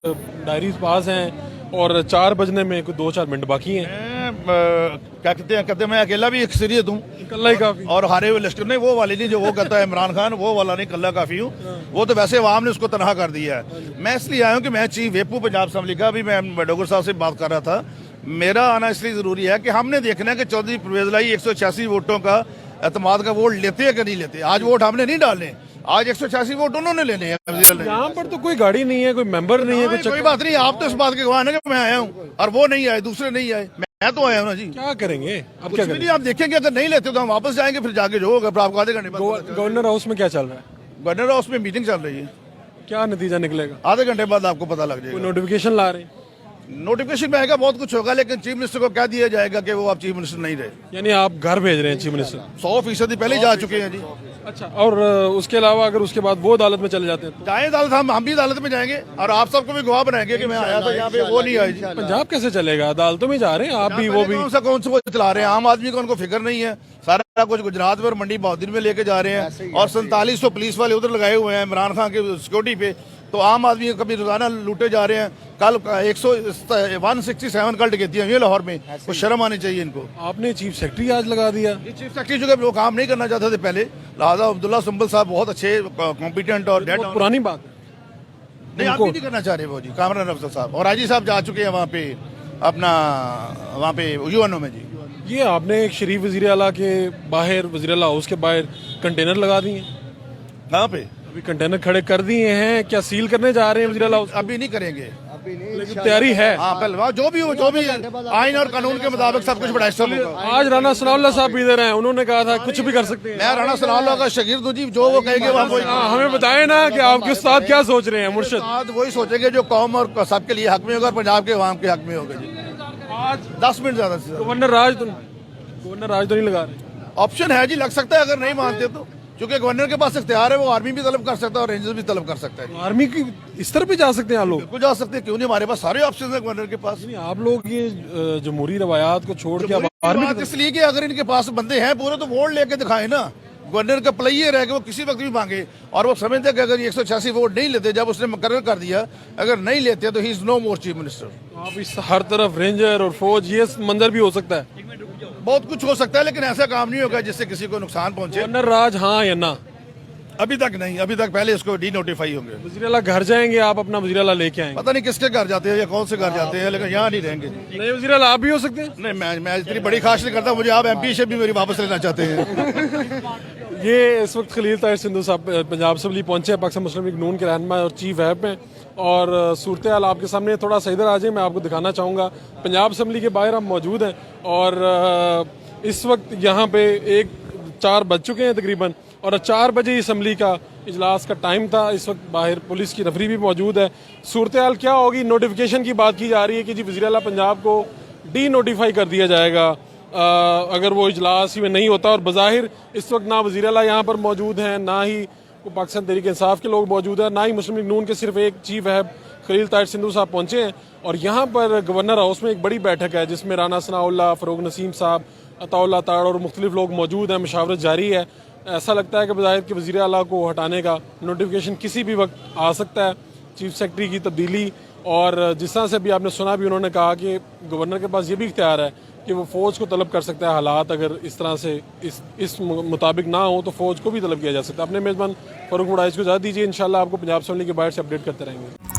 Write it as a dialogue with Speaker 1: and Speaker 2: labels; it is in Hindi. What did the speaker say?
Speaker 1: डायरीज पास हैं और 4 बजने में कुछ 2-4 मिनट बाकी हैं।
Speaker 2: क्या कहते हैं मैं अकेला भी अक्सरियत हूँ
Speaker 1: कल्ला ही काफी।
Speaker 2: और हारे हुए लिस्ट नहीं, वो वाली नहीं जो वो कहता है इमरान खान, वो वाला नहीं, कल्ला काफी हूँ। वो तो वैसे अवाम ने उसको तनहा कर दिया है। मैं इसलिए आया हूँ कि मैं चीफ वेपू पंजाब असम्बली का भी मैं डोगर साहब से बात कर रहा था। मेरा आना इसलिए जरूरी है कि हमने देखना है कि चौधरी परवेज लाई 186 वोटों का एतमाद का वोट लेते हैं कि नहीं लेते। आज वोट हमने नहीं डालने, आज 186 वोट उन्होंने लेने हैं।
Speaker 1: यहाँ पर तो कोई गाड़ी नहीं है, कोई मेंबर नहीं है,
Speaker 2: कोई बात नहीं, आप तो इस बात के गवाह हैं कि मैं आया हूँ और वो नहीं आए, दूसरे नहीं आए, मैं तो आया हूँ ना जी।
Speaker 1: क्या करेंगे अब?
Speaker 2: कुछ
Speaker 1: क्या
Speaker 2: भी
Speaker 1: करेंगे?
Speaker 2: नहीं, आप देखेंगे अगर नहीं लेते तो हम वापस जाएंगे, फिर जाके जो होगा फिर आपको आधे घंटे बाद
Speaker 1: गवर्नर हाउस में क्या चल रहा है?
Speaker 2: गवर्नर हाउस में मीटिंग चल रही है,
Speaker 1: क्या नतीजा निकलेगा?
Speaker 2: आधे घंटे बाद आपको पता लग
Speaker 1: कोई
Speaker 2: जाएगा।
Speaker 1: नोटिफिकेशन ला रहे हैं?
Speaker 2: नोटिफिकेशन में आएगा, बहुत कुछ होगा, लेकिन चीफ मिनिस्टर को कह दिया जाएगा कि वो आप चीफ मिनिस्टर नहीं रहे।
Speaker 1: यानी आप घर भेज रहे हैं चीफ मिनिस्टर?
Speaker 2: 100% पहले ही जा चुके हैं जी।
Speaker 1: अच्छा, और उसके अलावा अगर उसके बाद वो अदालत में चले जाते हैं तो
Speaker 2: जाए अदालत, हम भी अदालत में जाएंगे और आप सबको भी गवाह बनाएंगे कि मैं आया था यहाँ पे, वो नहीं आए जी।
Speaker 1: पंजाब कैसे चलेगा? अदालतों में जा रहे हैं आप भी, वो भी।
Speaker 2: कौन सा वो चला रहे हैं? आम आदमी को उनको फिक्र नहीं है। सारा कुछ गुजरात में और मंडी बहादुर में लेके जा रहे हैं और 4700 पुलिस वाले उधर लगाए हुए हैं इमरान खान के सिक्योरिटी पे। तो आम आदमी कभी रोजाना लूटे जा रहे हैं। कल 167 कल डकैतियां हुई लाहौर में, कुछ शर्म आनी चाहिए इनको।
Speaker 1: आपने चीफ सेक्रेटरी आज लगा दिया।
Speaker 2: चीफ सेक्रेटरी जो वो काम नहीं करना चाहते थे पहले, लिहाजा अब्दुल्ला सुंबल साहब बहुत अच्छे कॉम्पिटेंट और डेड।
Speaker 1: पुरानी बात
Speaker 2: नहीं, आप भी नहीं करना चाह रहे वो जी। कामरान अफजल साहब और आजी साहब जा चुके हैं वहाँ पे, अपना वहाँ पे यूएनओ में जी।
Speaker 1: ये आपने एक शरीफ वजीर आला के बाहर, वजीर आला हाउस के बाहर कंटेनर लगा दिए।
Speaker 2: कहाँ पे?
Speaker 1: अभी कंटेनर खड़े कर दिए हैं, क्या सील करने जा रहे हैं वजीर आला हाउस?
Speaker 2: अभी नहीं करेंगे,
Speaker 1: लेकिन तैयारी है।
Speaker 2: हाँ पहले वहाँ जो भी आइन और कानून के मुताबिक सब कुछ बड़ा होगा।
Speaker 1: आज राना सनाउल्लाह साहब भी इधर हैं, उन्होंने कहा था कुछ भी कर सकते हैं।
Speaker 2: मैं राना सनाउल्लाह का शागिर्द हूँ जी, जो वो कहेंगे वो कोई।
Speaker 1: हमें बताएं ना कि आपके उस्ताद क्या सोच रहे हैं। मुर्शिद
Speaker 2: आज वही सोचेंगे जो कौम और सबके लिए हक में होगा, पंजाब के अवाम के हक में होगा जी।
Speaker 1: आज
Speaker 2: 10 मिनट ज्यादा से
Speaker 1: गवर्नर राज तो नहीं लगा रहे।
Speaker 2: ऑप्शन है जी, लग सकता है अगर नहीं मानते तो, क्योंकि गवर्नर के पास इख्तियार है, वो आर्मी भी तलब कर सकता है और रेंजर्स भी तलब कर सकता है।
Speaker 1: आर्मी की इस तरह भी जा सकते हैं आप लोग?
Speaker 2: बिल्कुल जा सकते हैं, क्यों नहीं, हमारे पास सारे ऑप्शन है गवर्नर के पास।
Speaker 1: नहीं, आप लोग ये जमहूरी रवायात को छोड़ के अब आर्मी की
Speaker 2: इसलिए कि अगर इनके पास बंदे हैं पूरे तो वोट लेके दिखाए ना। गवर्नर का प्लेयर है कि वो किसी वक्त भी मांगे और वो समझते कि अगर 186 वोट नहीं लेते, जब उसने मुकर्रर कर दिया अगर नहीं लेते तो he is no more chief minister.
Speaker 1: आप इस हर तरफ रेंजर और फौज, ये मंजर भी हो सकता है।
Speaker 2: बहुत कुछ हो सकता है, लेकिन ऐसा काम नहीं होगा जिससे किसी को नुकसान पहुंचे।
Speaker 1: गवर्नर राज हाँ या ना?
Speaker 2: अभी तक नहीं, अभी तक पहले इसको डी नोटिफाई होंगे।
Speaker 1: वजीर आला घर जाएंगे, आप अपना वजीर आला लेके आएंगे?
Speaker 2: पता नहीं किसके घर जाते हैं या कौन से घर जाते हैं, लेकिन यहाँ नहीं रहेंगे।
Speaker 1: नए वजीर आला आप भी हो सकते हैं।
Speaker 2: नहीं, मैं इतनी बड़ी खास नहीं करता, मुझे आप एमपी से भी मेरी वापस लेना चाहते हैं।
Speaker 1: ये इस वक्त खलील ताहिर सिंधु साहब पंजाब असम्बली पहुंचे हैं, पाकिस्तान मुस्लिम लीग नून के रहनुमा और चीफ व्हिप हैं। और सूरत हाल आपके सामने, थोड़ा सा इधर आ जाए, मैं आपको दिखाना चाहूँगा। पंजाब असम्बली के बाहर हम मौजूद हैं और इस वक्त यहाँ पे 4 बज चुके हैं तकरीबन, और 4 बजे असम्बली का इजलास का टाइम था। इस वक्त बाहर पुलिस की नफरी भी मौजूद है। सूरत हाल क्या होगी? नोटिफिकेशन की बात की जा रही है कि जी वज़ीर आला पंजाब को डी नोटिफाई कर दिया जाएगा अगर वो इजलास ही में नहीं होता। और बज़ाहिर इस वक्त ना वज़ीर आला यहाँ पर मौजूद हैं, ना ही पाकिस्तान तहरीक इंसाफ के लोग मौजूद हैं, ना ही मुस्लिम लीग नून के सिर्फ एक चीफ है खलील ताहिर सिंधु साहब पहुँचे हैं। और यहाँ पर गवर्नर हाउस में एक बड़ी बैठक है जिसमें राना सनाउल्लाह, फ़रूक नसीम साहब, अताउल्लाह ताड़ और मुख्तलिफ लोग मौजूद हैं। मशावरत जारी है। ऐसा लगता है कि बज़ाहिर कि वज़ीर आला को हटाने का नोटिफिकेशन किसी भी वक्त आ सकता है। चीफ सेक्रेटरी की तब्दीली, और जिस तरह से अभी आपने सुना भी, उन्होंने कहा कि गवर्नर के पास ये भी इख्तियार है कि वो फ़ौज को तलब कर सकता है। हालात अगर इस तरह से इस मुताबिक ना हो तो फ़ौज को भी तलब किया जा सकता है। अपने मेज़बान फ़ारूक मुडाइज को इजाज़त दीजिए। इंशाल्लाह आपको पंजाब असम्बली के बाहर से अपडेट करते रहेंगे।